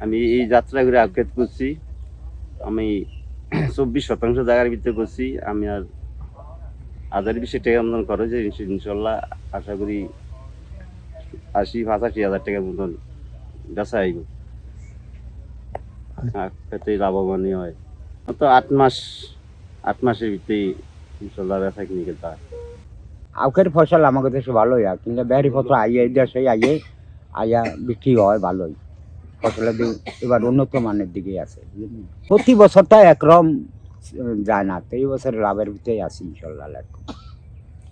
আমি এই যাত্রা করে আক্ষেপ করছি। আমি 24% জায়গার ভিতরে করছি। আমি আর 1020 টাকা মতন খরচ হয়েছে। ইনশাল্লাহ আশা করি 80-85 হাজার টাকার মতন বেচা আইব। আক্ষেপে লাভবান হয়। তো 8 মাসের ভিতরে ইনশাল্লাহ বেচা কিনে খেতে হয়। আখের ফসল আমাকে দেশে ভালোই হয়, কিন্তু বেহারি ফসল আইয়ে দেশে আইয়া বিক্রি হয় ভালোই। ফসলের দিক এবার উন্নত মানের দিকে আছে, বুঝলেন? প্রতি বছরটা একরকম যায় না, তো এই বছর লাভের ভিতরেই আছি ইনশাল্লাহ।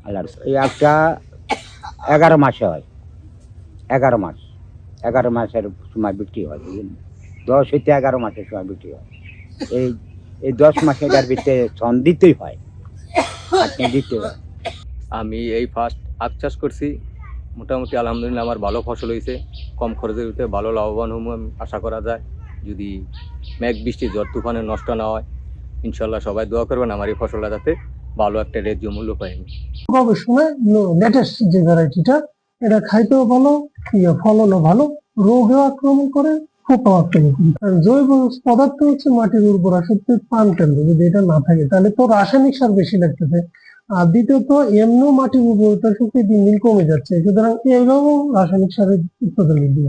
আল্লাহর এই একটা 11 মাসে হয়, 11 মাস, 11 মাসের সময় বিক্রি হয়, বুঝলেন? 10 হইতে 11 মাসের সময় বিক্রি হয়। এই এই 10 মাসে এটার ভিতরে সন দিতেই হয়, আপনি দিতে হয়। আমি এই ফার্স্ট আখ চাষ করছি। মোটামুটি আলহামদুলিল্লাহ আমার ভালো ফসল হয়েছে। কম খরচের ভিতরে ভালো লাভবান হবো আমি আশা করা যায়, যদি মেঘ বৃষ্টি ঝড় তুফানে নষ্ট না হয়। ইনশাল্লাহ সবাই দোয়া করবেন আমার এই ফসলটা যাতে ভালো একটা ন্যায্য মূল্য পাই আমি। গবেষণায় লেটেস্ট যে ভ্যারাইটিটা, এটা খাইতেও ভালো, ফলনও ভালো, রোগেও আক্রমণ করে, পোকাও আক্রমণ করে। কারণ জৈব পদার্থ হচ্ছে মাটির উর্বরা শক্তি প্রাণ কেন্দ্র। যদি এটা না থাকে তাহলে তো রাসায়নিক সার বেশি লাগতেছে। আর দ্বিতীয়ত এমনিও মাটির উর্বরতা শক্তি দিন দিন কমে যাচ্ছে, সুতরাং এইভাবেও রাসায়নিক সারের উৎপাদন বৃদ্ধি।